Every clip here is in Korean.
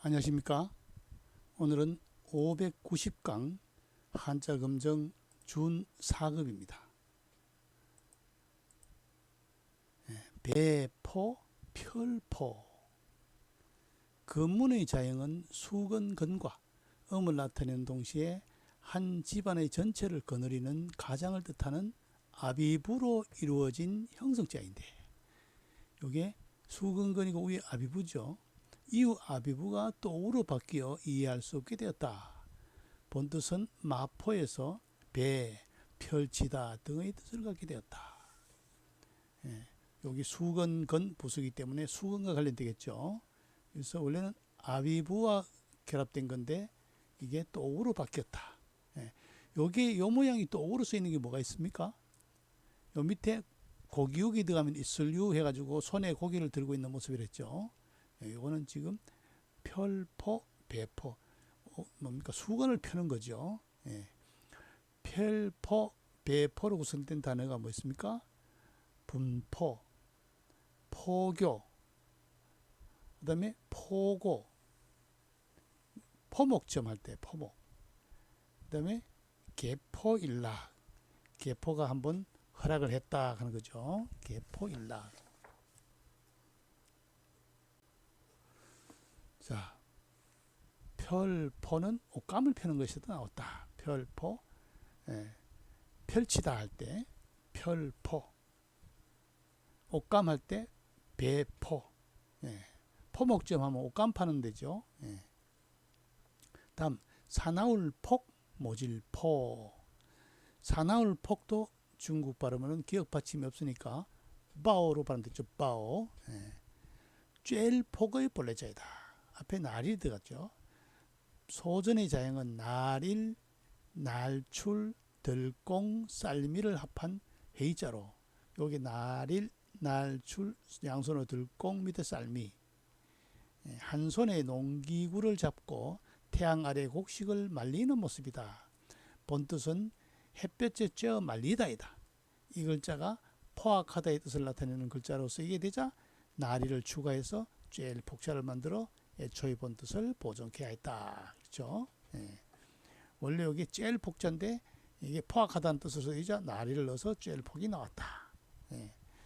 안녕하십니까. 오늘은 590강 한자검정 준 4급입니다. 배포, 별포. 근문의 자형은 수건근과 음을 나타내는 동시에 한 집안의 전체를 거느리는 가장을 뜻하는 아비부로 이루어진 형성자인데, 이게 수건근이고 위에 아비부죠. 이후 아비부가 또 우로 바뀌어 이해할 수 없게 되었다. 본뜻은 마포에서 배, 펼치다 등의 뜻을 갖게 되었다. 여기 수건근 부수기 때문에 수건과 관련되겠죠. 그래서 원래는 아비부와 결합된 건데 이게 또 오로 바뀌었다. 여기 요 모양이 또 오로 쓰여 있는 게 뭐가 있습니까? 요 밑에 고기육이 들어가면 있을유 해가지고 손에 고기를 들고 있는 모습이랬죠. 이거는 지금 펼포, 배포, 뭡니까? 수건을 펴는 거죠. 펼포, 배포로 구성된 단어가 뭐 있습니까? 분포, 포교, 그 다음에 포고, 포목점 할 때 포목, 그 다음에 개포일락, 개포가 한번 허락을 했다 하는 거죠. 개포일락. 자, 펼포는 옷감을 펴는 것에도 나왔다. 펼포, 펼치다 할 때 펼포, 옷감 할 때 배포, 포목점 하면 옷감 파는 데죠. 다음 사나울폭, 모질포. 사나울폭도 중국 발음은 기억 받침이 없으니까 바오로 발음되죠. 바오. 쬐일폭의 본래자이다. 앞에 날이 들어갔죠. 소전의 자형은 날일, 날출, 들공, 쌀미를 합한 회의자로, 여기 날일, 날출, 양손으로 들공, 밑에 쌀미, 한 손에 농기구를 잡고 태양 아래 곡식을 말리는 모습이다. 본뜻은 햇볕에 쬐어 말리다이다. 이 글자가 포악하다의 뜻을 나타내는 글자로 쓰이게 되자 나리를 추가해서 쬐일 폭자를 만들어 애초의 본뜻을 보존케 하였다. 그렇죠? 원래 여기 쬐일 폭자인데 이게 포악하다는 뜻으로 쓰이자 나리를 넣어서 쬐일 폭이 나왔다.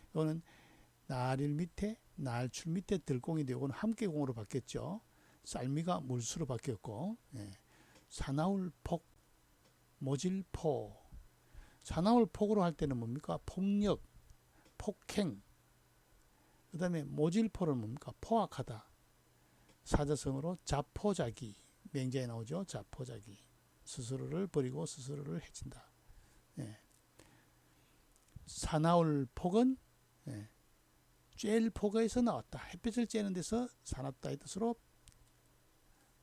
이거는 날일 밑에 날출 밑에 들공이 되고 함께공으로 바뀌었죠. 쌀미가 물수로 바뀌었고, 사나울폭, 모질포. 사나울폭으로 할 때는 뭡니까? 폭력, 폭행. 그 다음에 모질포는 뭡니까? 포악하다. 사자성어로 자포자기. 맹자에 나오죠. 자포자기. 스스로를 버리고 스스로를 해친다. 사나울폭은 쬐일포가에서 나왔다. 햇빛을 쬐는 데서 사납다의 뜻으로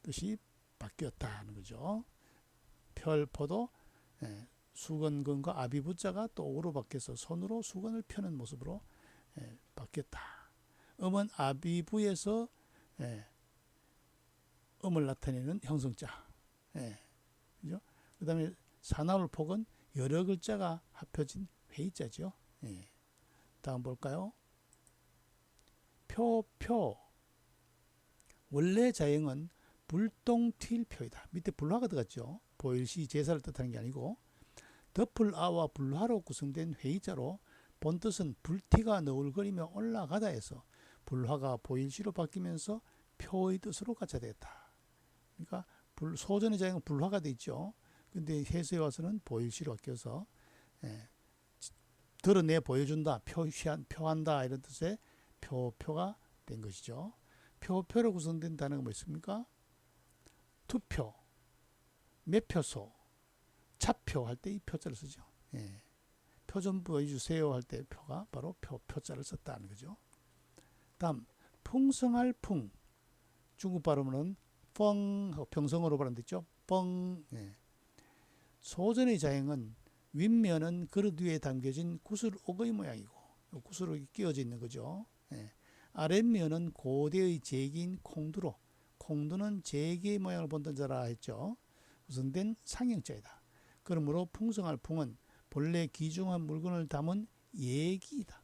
뜻이 바뀌었다 하는 거죠. 펼포도 수건근과 아비부자가 또 오로 바뀌어서 손으로 수건을 펴는 모습으로 바뀌었다. 음은 아비부에서 음을 나타내는 형성자. 그죠? 그 다음에 사나울폭은 여러 글자가 합쳐진 회의자죠. 다음 볼까요? 표. 원래 자형은 불똥튈표이다. 밑에 불화가 들어갔죠. 보일시 제사를 뜻하는 게 아니고 덮을아와 불화로 구성된 회의자로 본뜻은 불티가 너울거리며 올라가다 해서 불화가 보일시로 바뀌면서 표의 뜻으로 가차되었다. 그러니까 소전의 자형은 불화가 되어 있죠. 근데 해수에 와서는 보일시로 바뀌어서 드러내 보여준다, 표한다 이런 뜻의 표가 된 것이죠. 표로 구성된 단어가 뭐 있습니까? 투표, 매표소, 차표 할 때 이 표자를 쓰죠. 표 좀 보여주세요 할 때 표가 바로 표자를 썼다는 거죠. 다음 풍성할 풍. 중국 발음은 펑, 평성어로 발음됐죠. 뻥. 소전의 자형은 윗면은 그릇 위에 담겨진 구슬옥의 모양이고, 구슬옥이 끼워져 있는 거죠. 아랫면은 고대의 제기인 콩두로, 콩두는 제기의 모양을 본던 자라 했죠. 구성된 상형자이다. 그러므로 풍성할 풍은 본래 귀중한 물건을 담은 예기이다.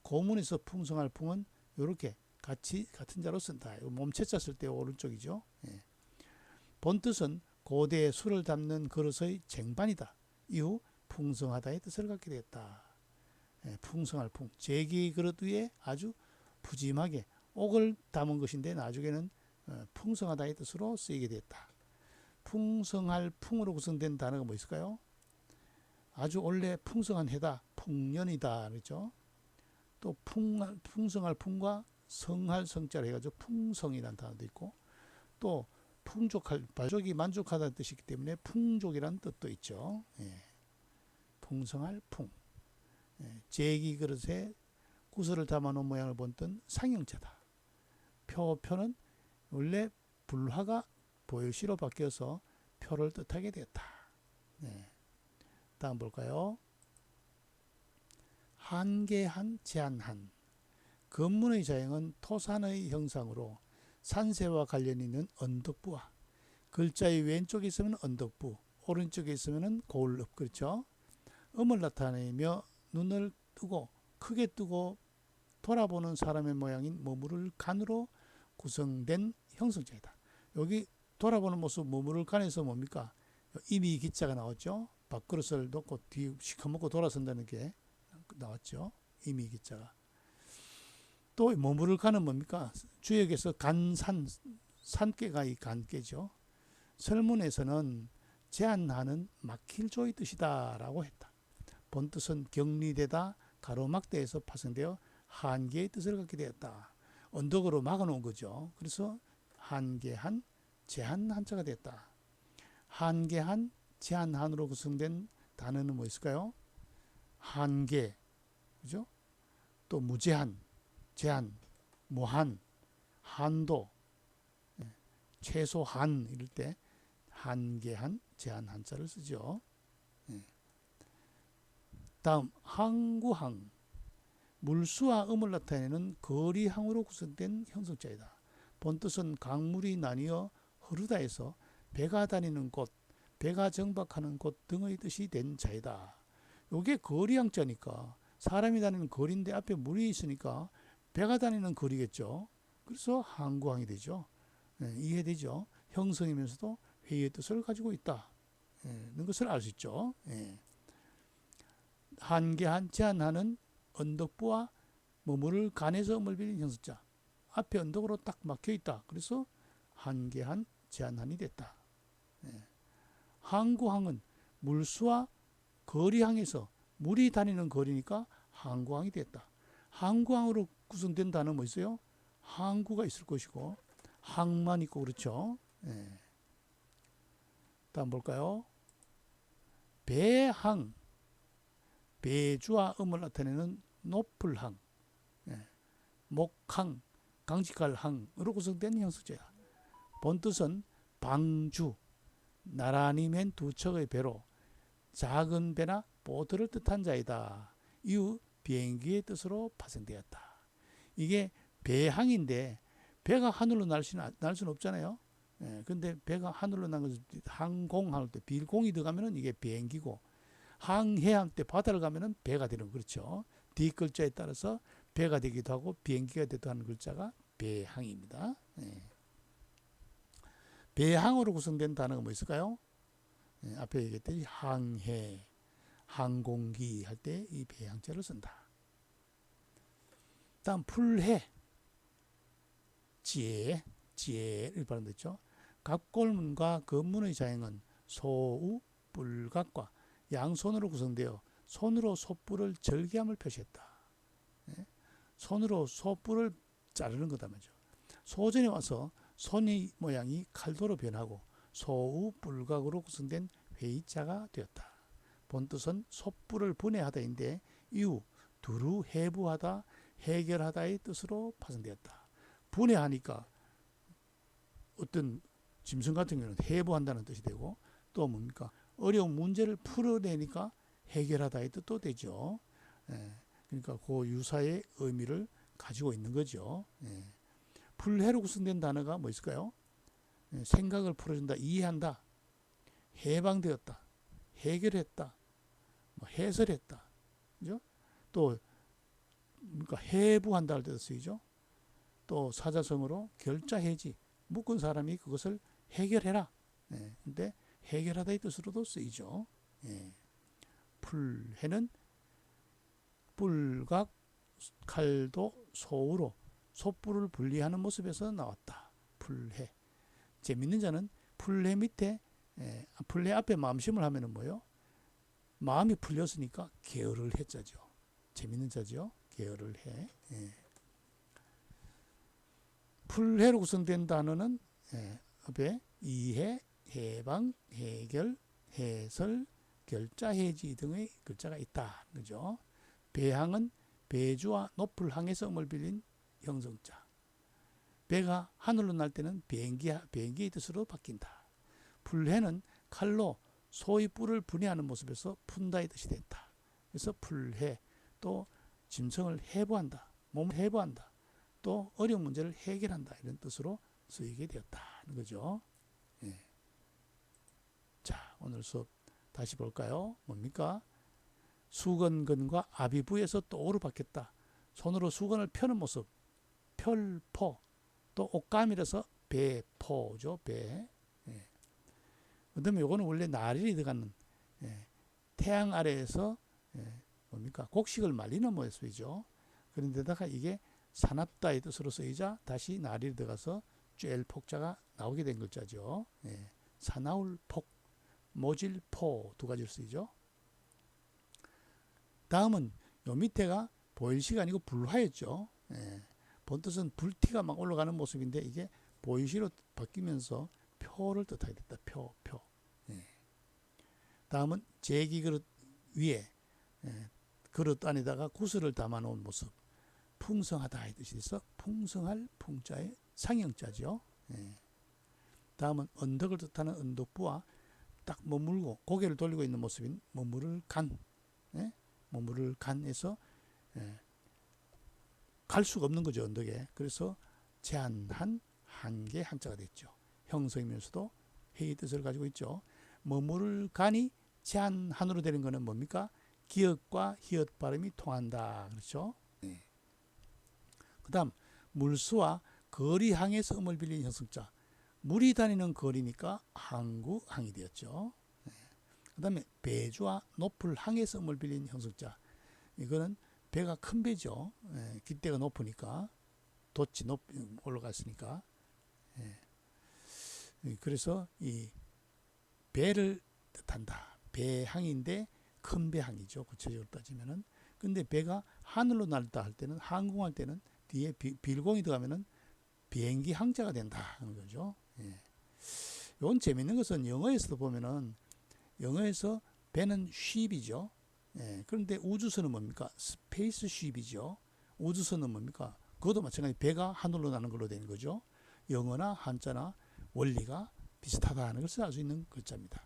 고문에서 풍성할 풍은 이렇게 같은 자로 쓴다. 몸체자 쓸 때 오른쪽이죠. 예. 본뜻은 고대에 술을 담는 그릇의 쟁반이다. 이후 풍성하다의 뜻을 갖게 되었다. 예, 풍성할 풍. 제기 그릇 위에 아주 푸짐하게 옥을 담은 것인데 나중에는 풍성하다의 뜻으로 쓰이게 되었다. 풍성할 풍으로 구성된 단어가 뭐 있을까요? 아주 원래 풍성한 해다. 풍년이다. 그렇죠? 또 풍성할 풍과 성할 성자를 해가지고 풍성이라는 단어도 있고 또 풍족할 발족이 만족하다는 뜻이기 때문에 풍족이라는 뜻도 있죠. 예. 풍성할 풍. 예. 제기 그릇에 구슬을 담아놓은 모양을 본뜬 상형자다. 표는 원래 불화가 보효시로 바뀌어서 표를 뜻하게 되었다. 네. 다음 볼까요? 한계한 제한한. 건문의 자형은 토산의 형상으로 산세와 관련 있는 언덕부와 글자의 왼쪽에 있으면 언덕부, 오른쪽에 있으면 고을읍, 그렇죠? 음을 나타내며 눈을 뜨고 크게 뜨고 돌아보는 사람의 모양인 머무를 간으로 구성된 형성자이다. 여기 돌아보는 모습 머무를 간에서 뭡니까? 이미 기자가 나왔죠. 밥그릇을 놓고 뒤 시커멓고 돌아선다는 게 나왔죠. 이미 기자가. 또 머무를 간은 뭡니까? 주역에서 간산, 산깨가 이 간깨죠. 설문에서는 제한하는 막힐 조의 뜻이다 라고 했다. 본뜻은 격리되다 가로막대에서 파생되어 한계의 뜻을 갖게 되었다. 언덕으로 막아놓은 거죠. 그래서 한계한 제한 한자가 됐다. 한계한 제한한으로 구성된 단어는 뭐 있을까요? 한계, 그죠? 또 무제한, 제한, 무한, 한도, 최소한 이럴 때 한계한, 제한 한자를 쓰죠. 다음 항구항. 물수와 음을 나타내는 거리항으로 구성된 형성자이다. 본뜻은 강물이 나뉘어 흐르다에서 배가 다니는 곳, 배가 정박하는 곳 등의 뜻이 된 자이다. 요게 거리항자니까 사람이 다니는 거리인데 앞에 물이 있으니까 배가 다니는 거리겠죠. 그래서 항구항이 되죠. 네, 이해되죠. 형성이면서도 회의의 뜻을 가지고 있다. 는 것을 알 수 있죠. 한계한 제한하는 언덕부와 머무를 간에서 음을 빌린 형성자. 앞에 언덕으로 딱 막혀 있다. 그래서 한계한 제한한이 됐다. 항구항은 물수와 거리항에서 물이 다니는 거리니까 항구항이 됐다. 항구항으로 구성된 단어 뭐 있어요? 항구가 있을 것이고 항만 있고 그렇죠. 다음 볼까요? 배항. 배주와 음을 나타내는 높을 항, 목항, 강직할 항으로 구성된 형성자야. 본뜻은 방주, 나란히 맨 두 척의 배로 작은 배나 보트를 뜻한 자이다. 이후 비행기의 뜻으로 파생되었다. 이게 배항인데 배가 하늘로 날 수는 없잖아요. 근데 배가 하늘로 난 것은 항공할 때 빌공이 들어가면은 이게 비행기고 항해할 때 바다를 가면은 배가 되는 거 그렇죠. 뒷글자에 따라서 배가 되기도 하고 비행기가 되기도 하는 글자가 배항입니다. 배항으로 구성된 단어가 뭐 있을까요? 앞에 얘기했듯이 항해, 항공기 할 때 이 배항자를 쓴다. 다음 풀해, 지혜를 발음됐죠. 갑골문과 건문의 자형은 소우, 뿔각과 양손으로 구성되어 손으로 솥불을 절개함을 표시했다. 손으로 솥불을 자르는 거다 말이죠. 소전에 와서 손의 모양이 칼도로 변하고 소우 뿔각으로 구성된 회의자가 되었다. 본뜻은 솥불을 분해하다인데 이후 두루 해부하다, 해결하다의 뜻으로 파생되었다. 분해하니까 어떤 짐승 같은 경우는 해부한다는 뜻이 되고 또 뭡니까? 어려운 문제를 풀어내니까 해결하다의 뜻도 되죠. 그러니까 그 유사의 의미를 가지고 있는 거죠. 풀해로 구성된 단어가 뭐 있을까요? 생각을 풀어준다, 이해한다, 해방되었다, 해결했다, 뭐 해설했다, 그죠? 또 그러니까 해부한다 할 때도 쓰이죠. 또 사자성어로 결자해지, 묶은 사람이 그것을 해결해라. 예, 근데 해결하다의 뜻으로도 쓰이죠. 예. 풀해는 뿔각 칼도 소우로 소뿔을 분리하는 모습에서 나왔다. 풀해. 재밌는 자는 풀해 밑에 풀해 앞에 마음심을 하면은 뭐요? 마음이 풀렸으니까 게으를 해자죠. 재밌는 자죠. 게으를 해. 예. 풀해로 구성된 단어는 앞에 이해, 해방, 해결, 해설, 결자, 해지 등의 글자가 있다. 그죠? 배항은 배주와 높을 항에서 음을 빌린 형성자. 배가 하늘로 날 때는 비행기의 뜻으로 바뀐다. 풀해는 칼로 소의 뿔을 분해하는 모습에서 푼다의 뜻이 됐다. 그래서 풀해, 또 짐승을 해부한다, 몸을 해부한다, 또 어려운 문제를 해결한다, 이런 뜻으로 쓰이게 되었다는 거죠. 예. 자, 오늘 수업 다시 볼까요? 뭡니까? 수건근과 아비부에서 또오로 바뀌었다. 손으로 수건을 펴는 모습, 펼포, 또 옷감이라서 배포죠. 배. 예. 그다음에 요거는 원래 나릴이 들어가는 태양 아래에서 뭡니까? 곡식을 말리는 모습이죠. 그런데다가 이게 사납다의 뜻으로 쓰이자 다시 나릴이 들어가서 쬐일폭자가 나오게 된 글자죠. 사나울폭, 모질포 두 가지로 쓰이죠. 다음은 요 밑에가 보일시가 아니고 불화였죠. 본뜻은 불티가 막 올라가는 모습인데 이게 보일시로 바뀌면서 표를 뜻하게 됐다. 표. 다음은 제기그릇 위에 그릇 안에다가 구슬을 담아놓은 모습. 풍성하다 이 뜻이 돼서 풍성할 풍자의 상형자죠. 다음은 언덕을 뜻하는 언덕부와 딱 머물고 고개를 돌리고 있는 모습인 머무를 간. 머무를 간에서 갈 수가 없는 거죠. 언덕에. 그래서 제한한 한계 한자가 됐죠. 형성이면서도 회의 뜻을 가지고 있죠. 머무를 간이 제한한으로 되는 것은 뭡니까? 기역과 히읗 발음이 통한다. 그렇죠? 그 다음 물수와 거리항에서 음을 빌린 형성자. 물이 다니는 거리니까 항구항이 되었죠. 그 다음에 배주와 높을 항에서 음을 빌린 형성자. 이거는 배가 큰 배죠. 깃대가 높으니까 돛이 올라갔으니까. 그래서 이 배를 뜻한다. 배항인데 큰 배항이죠. 구체적으로 따지면은. 근데 배가 하늘로 날다 할 때는 항공할 때는 뒤에 빌공이 들어가면은 비행기 항자가 된다 하는 거죠. 이건 재밌는 것은 영어에서도 보면은 영어에서 배는 ship이죠. 그런데 우주선은 뭡니까? 스페이스 ship이죠. 우주선은 뭡니까? 그것도 마찬가지 배가 하늘로 나는 걸로 된 거죠. 영어나 한자나 원리가 비슷하다는 것을 알 수 있는 글자입니다.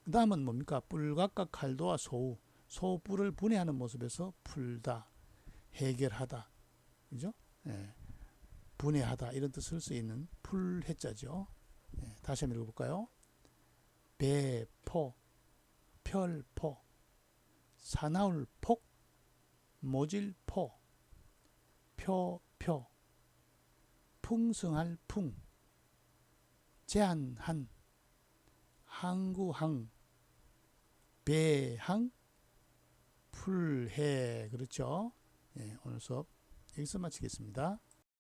그 다음은 뭡니까? 뿔각과 칼도와 소우, 소뿔을 분해하는 모습에서 풀다, 해결하다, 그죠? 분해하다 이런 뜻을 쓰이는 풀해자죠. 다시 한번 읽어볼까요? 배포, 펼포, 사나울폭, 모질포, 표, 풍성할 풍, 제한한, 항구항, 배항, 풀해. 그렇죠? 오늘 수업 여기서 마치겠습니다.